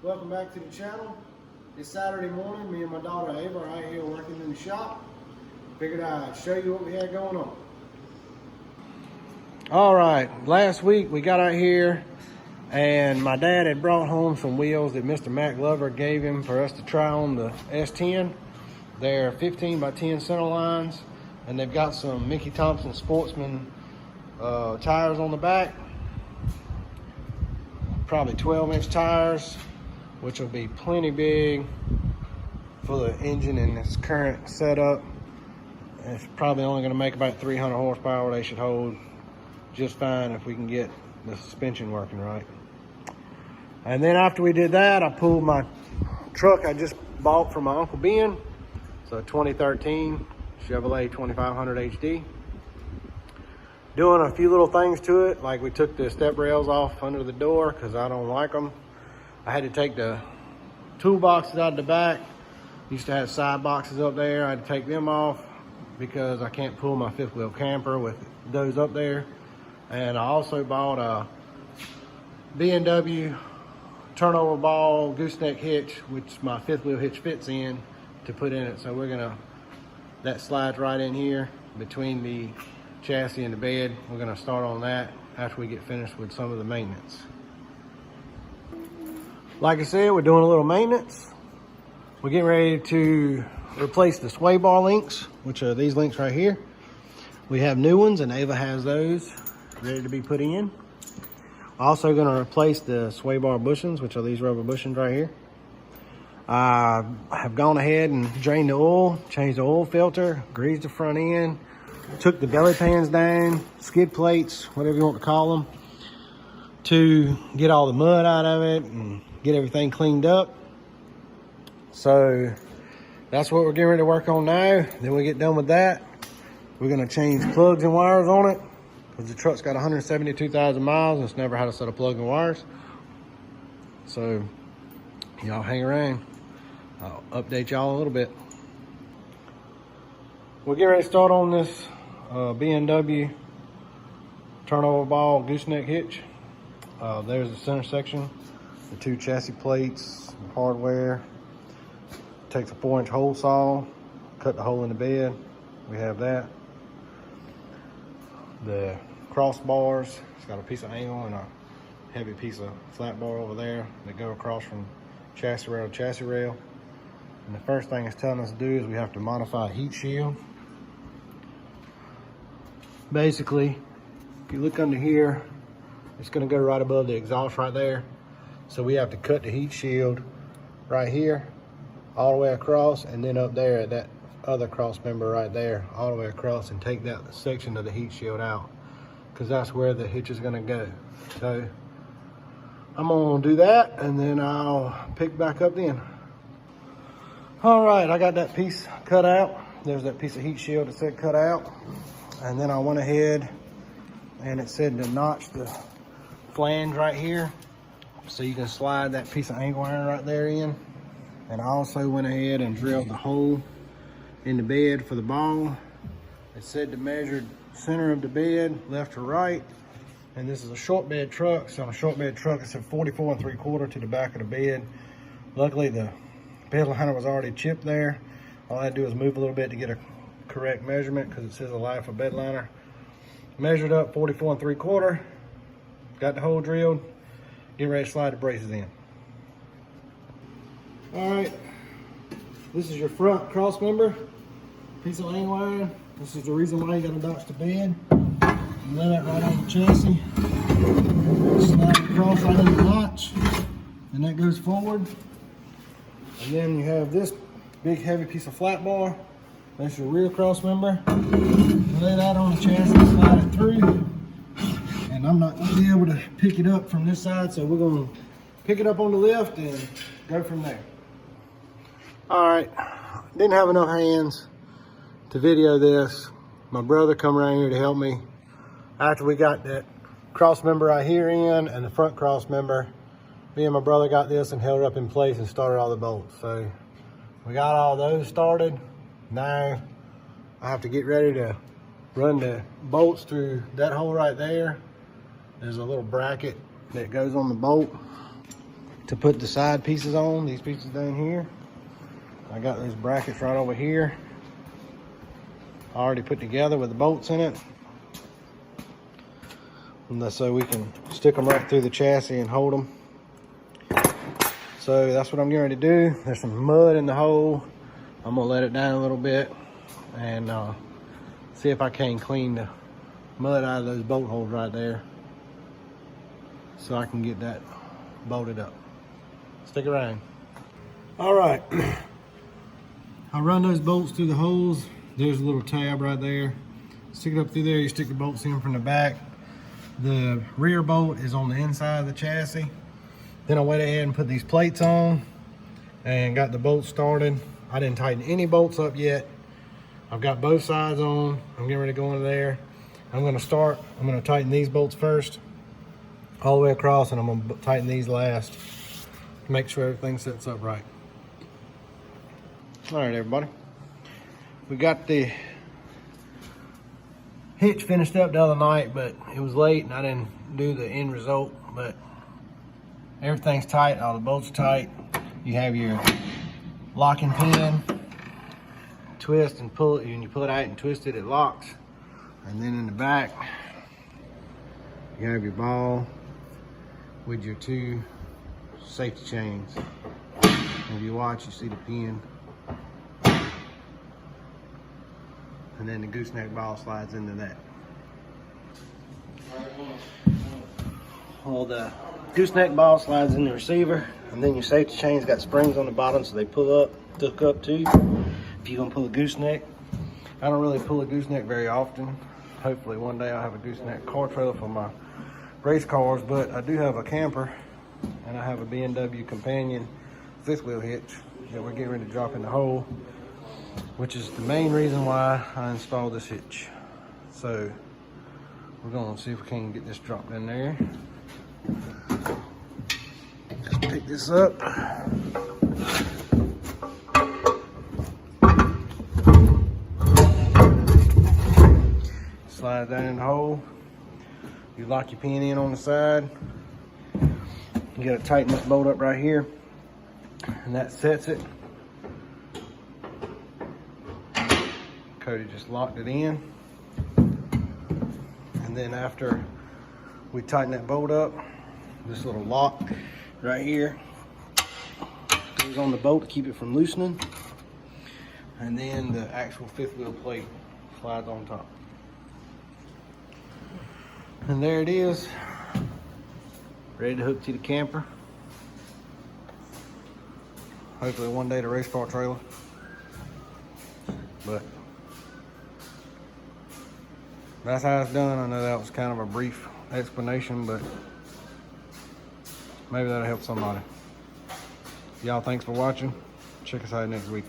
Welcome back to the channel. It's Saturday morning. Me and my daughter Ava are out here working in the shop. Figured I'd show you what we had going on. All right, last week we got out here and my dad had brought home some wheels that Mr. Mac Glover gave him for us to try on the S10. They're 15 by 10 center lines, and they've got some Mickey Thompson Sportsman tires on the back. Probably 12-inch tires, which will be plenty big for the engine in its current setup. It's probably only going to make about 300 horsepower. They should hold just fine if we can get the suspension working right. And then after we did that, I pulled my truck I just bought from my Uncle Ben. It's a 2013 Chevrolet 2500 HD. Doing a few little things to it, like we took the step rails off under the door because I don't like them. I had to take the toolboxes out of the back. Used to have side boxes up there. I had to take them off because I can't pull my fifth wheel camper with those up there. And I also bought a B&W turnover ball gooseneck hitch, which my fifth wheel hitch fits in, to put in it. So that slides right in here between the chassis and the bed. We're gonna start on that after we get finished with some of the maintenance. Like I said, we're doing a little maintenance. We're getting ready to replace the sway bar links, which are these links right here. We have new ones, and Ava has those ready to be put in. Also going to replace the sway bar bushings, which are these rubber bushings right here. I have gone ahead and drained the oil, changed the oil filter, greased the front end, took the belly pans down, skid plates, whatever you want to call them, to get all the mud out of it and get everything cleaned up. So that's what we're getting ready to work on now. Then we get done with that, we're going to change plugs and wires on it, because the truck's got 172,000 miles and it's never had a set of plugs and wires. So y'all hang around. I'll update y'all a little bit. We're getting ready to start on this B&W turnover ball gooseneck hitch. There's the center section, the two chassis plates, hardware. Takes a 4-inch hole saw, cut the hole in the bed. We have that. The crossbars, it's got a piece of angle and a heavy piece of flat bar over there that go across from chassis rail to chassis rail. And the first thing it's telling us to do is we have to modify a heat shield. Basically, if you look under here, it's going to go right above the exhaust right there. So we have to cut the heat shield right here all the way across, and then up there at that other cross member right there all the way across, and take that section of the heat shield out, because that's where the hitch is going to go. So I'm going to do that, and then I'll pick back up then. All right, I got that piece cut out. There's that piece of heat shield that said cut out. And then I went ahead and it said to notch the flange right here, so you can slide that piece of angle iron right there in. And I also went ahead and drilled the hole in the bed for the ball. It said to measure center of the bed, left to right. And this is a short bed truck, so on a short bed truck, it said 44 3/4 to the back of the bed. Luckily, the bed liner was already chipped there. All I had to do was move a little bit to get a correct measurement, because it says a life of bed liner. Measured up 44 3/4. Got the hole drilled. Getting ready to slide the braces in. All right, this is your front cross member, piece of angle iron. This is the reason why you got to notch the bed. You lay that right on the chassis, slide it across right on the notch, and that goes forward. And then you have this big heavy piece of flat bar. That's your rear cross member. You lay that on the chassis, slide it through. And I'm not going to be able to pick it up from this side, so we're going to pick it up on the lift and go from there. All right, didn't have enough hands to video this. My brother come around here to help me. After we got that cross member right here in and the front cross member, me and my brother got this and held it up in place and started all the bolts. So we got all those started. Now I have to get ready to run the bolts through that hole right there. There's a little bracket that goes on the bolt to put the side pieces on, these pieces down here. I got those brackets right over here, already put together with the bolts in it. And that's so we can stick them right through the chassis and hold them. So that's what I'm getting ready to do. There's some mud in the hole. I'm gonna let it down a little bit and see if I can clean the mud out of those bolt holes right there so I can get that bolted up. Stick around. All right, I run those bolts through the holes. There's a little tab right there. Stick it up through there. You stick the bolts in from the back. The rear bolt is on the inside of the chassis. Then I went ahead and put these plates on and got the bolts started. I didn't tighten any bolts up yet. I've got both sides on. I'm getting ready to go into there. I'm gonna tighten these bolts first, all the way across, and I'm gonna tighten these last to make sure everything sets up right. All right, everybody. We got the hitch finished up the other night, but it was late and I didn't do the end result, but everything's tight, all the bolts are tight. You have your locking pin, twist and pull it, and you pull it out and twist it, it locks. And then in the back, you have your ball with your 2 safety chains. And if you watch, you see the pin. And then the gooseneck ball slides into that. Well, the gooseneck ball slides in the receiver, and then your safety chain's got springs on the bottom so they pull up, hook up too. If you're gonna pull a gooseneck, I don't really pull a gooseneck very often. Hopefully one day I'll have a gooseneck car trailer for my race cars, but I do have a camper and I have a BMW Companion 5th wheel hitch that we're getting ready to drop in the hole, which is the main reason why I installed this hitch. So we're gonna see if we can get this dropped in there. Just pick this up. Slide that in the hole. You lock your pin in on the side. You gotta tighten this bolt up right here, and that sets it. Cody just locked it in. And then after we tighten that bolt up, this little lock right here goes on the bolt to keep it from loosening. And then the actual 5th wheel plate slides on top. And there it is, ready to hook to the camper. Hopefully one day the race car trailer. But that's how it's done. I know that was kind of a brief explanation, but maybe that'll help somebody. Y'all, thanks for watching. Check us out next week.